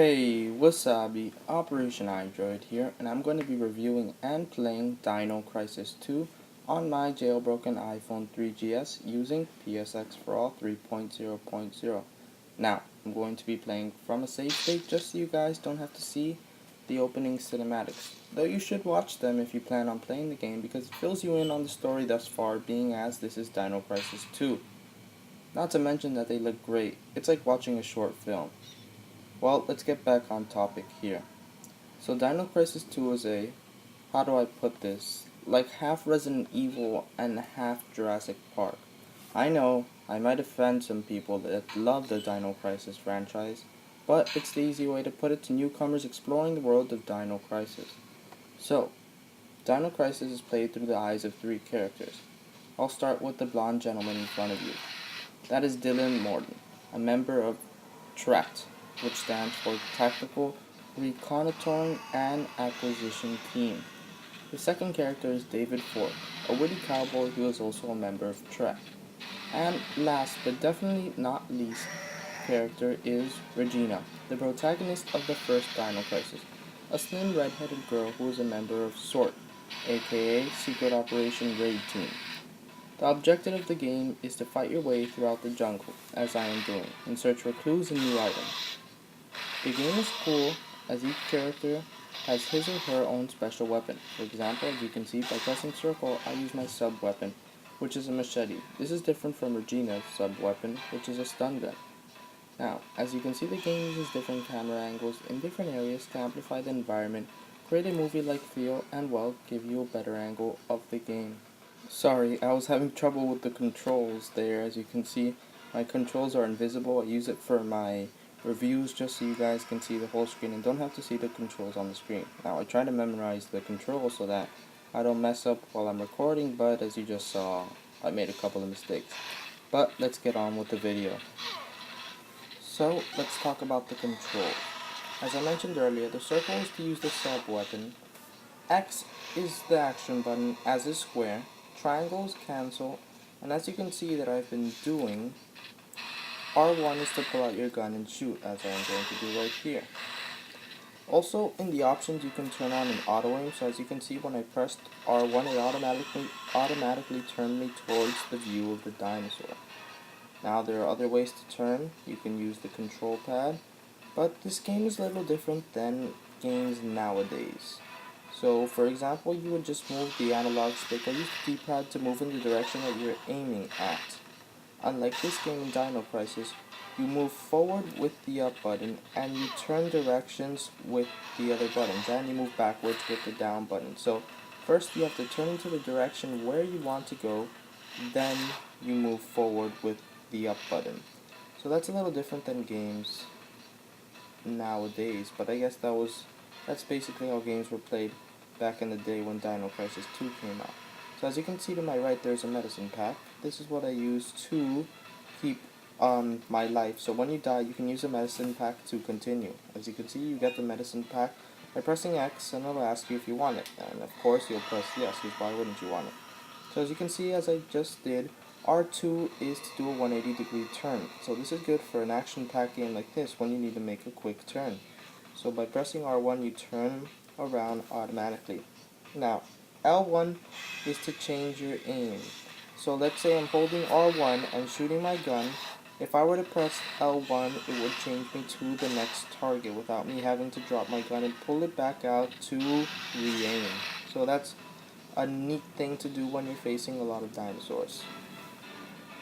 Hey, Wasabi, OPERATIONiDROID here, and I'm going to be reviewing and playing Dino Crisis 2 on my jailbroken iPhone 3GS using PSX4ALL 3.0.0. Now, I'm going to be playing from a save state just so you guys don't have to see the opening cinematics, though you should watch them if you plan on playing the game because it fills you in on the story thus far, being as this is Dino Crisis 2. Not to mention that they look great. It's like watching a short film. Well, let's get back on topic here. So Dino Crisis 2 is how do I put this, like half Resident Evil and half Jurassic Park. I know, I might offend some people that love the Dino Crisis franchise, but it's the easy way to put it to newcomers exploring the world of Dino Crisis. So, Dino Crisis is played through the eyes of three characters. I'll start with the blonde gentleman in front of you. That is Dylan Morton, a member of TRAT, which stands for Tactical Reconnoitering and Acquisition Team. The second character is David Ford, a witty cowboy who is also a member of TRAT. And last but definitely not least character is Regina, the protagonist of the first Dino Crisis, a slim red-headed girl who is a member of SORT, aka Secret Operation Raid Team. The objective of the game is to fight your way throughout the jungle, as I am doing, and search for clues and new items. The game is cool, as each character has his or her own special weapon. For example, as you can see, by pressing circle, I use my sub-weapon, which is a machete. This is different from Regina's sub-weapon, which is a stun gun. Now, as you can see, the game uses different camera angles in different areas to amplify the environment, create a movie-like feel, and well, give you a better angle of the game. Sorry, I was having trouble with the controls there. As you can see, my controls are invisible. I use it for my reviews just so you guys can see the whole screen and don't have to see the controls on the screen. Now, I try to memorize the controls so that I don't mess up while I'm recording, but as you just saw, I made a couple of mistakes. But let's get on with the video. So, let's talk about the controls. As I mentioned earlier, the circle is to use the sub-weapon, X is the action button, as is square, triangles cancel, and as you can see that I've been doing, R1 is to pull out your gun and shoot, as I am going to do right here. Also, in the options you can turn on an auto aim, so as you can see when I pressed R1 it automatically turned me towards the view of the dinosaur. Now there are other ways to turn. You can use the control pad, but this game is a little different than games nowadays. So for example, you would just move the analog stick or use the D-pad to move in the direction that you're aiming at. Unlike this game in Dino Crisis, you move forward with the up button and you turn directions with the other buttons, and you move backwards with the down button. So first you have to turn into the direction where you want to go, then you move forward with the up button. So that's a little different than games nowadays, but I guess that's basically how games were played back in the day when Dino Crisis 2 came out. So as you can see to my right, there's a medicine pack. This is what I use to keep my life. So when you die, you can use a medicine pack to continue. As you can see, you get the medicine pack by pressing X, and it'll ask you if you want it. And of course, you'll press yes, because why wouldn't you want it? So as you can see, as I just did, R2 is to do a 180-degree turn. So this is good for an action-packed game like this when you need to make a quick turn. So by pressing R1, you turn around automatically. Now, L1 is to change your aim. So let's say I'm holding R1 and shooting my gun. If I were to press L1, it would change me to the next target without me having to drop my gun and pull it back out to re-aim. So that's a neat thing to do when you're facing a lot of dinosaurs.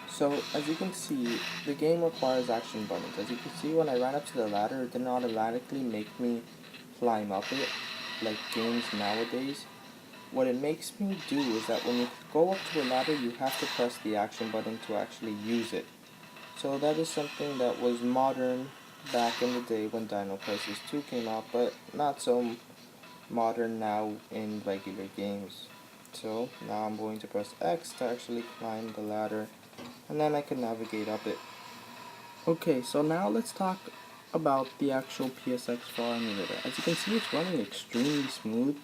So as you can see, the game requires action buttons. As you can see, when I ran up to the ladder, it didn't automatically make me climb up it like games nowadays. What it makes me do is that when you go up to a ladder, you have to press the action button to actually use it. So that is something that was modern back in the day when Dino Crisis 2 came out, but not so modern now in regular games. So now I'm going to press X to actually climb the ladder, and then I can navigate up it. Okay, so now let's talk about the actual PSX4ALL emulator. As you can see, it's running extremely smooth,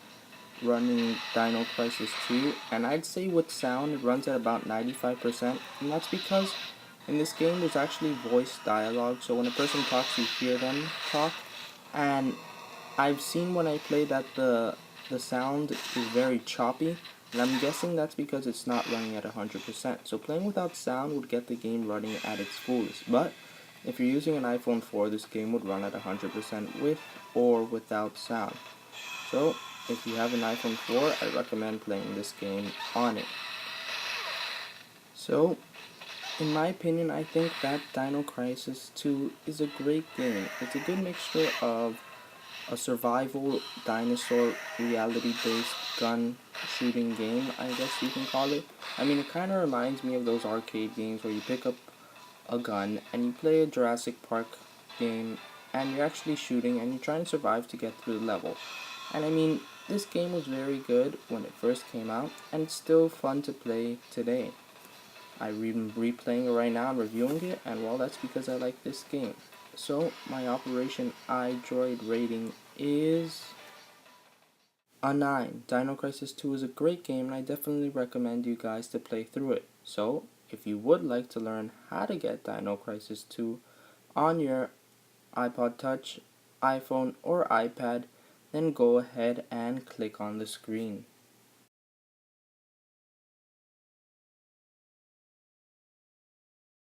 running Dino Crisis 2, and I'd say with sound it runs at about 95%, and that's because in this game there's actually voice dialogue, so when a person talks you hear them talk, and I've seen when I play that the sound is very choppy, and I'm guessing that's because it's not running at 100%. So playing without sound would get the game running at its fullest, but if you're using an iPhone 4, this game would run at 100% with or without sound. So if you have an iPhone 4, I recommend playing this game on it. So in my opinion, I think that Dino Crisis 2 is a great game. It's a good mixture of a survival dinosaur reality-based gun shooting game, I guess you can call it. I mean, it kind of reminds me of those arcade games where you pick up a gun and you play a Jurassic Park game and you're actually shooting and you're trying to survive to get through the level. And I mean, this game was very good when it first came out, and it's still fun to play today. I'm replaying it right now, I'm reviewing it, and well, that's because I like this game. So, my Operation iDroid rating is a 9. Dino Crisis 2 is a great game, and I definitely recommend you guys to play through it. So, if you would like to learn how to get Dino Crisis 2 on your iPod Touch, iPhone, or iPad, then go ahead and click on the screen.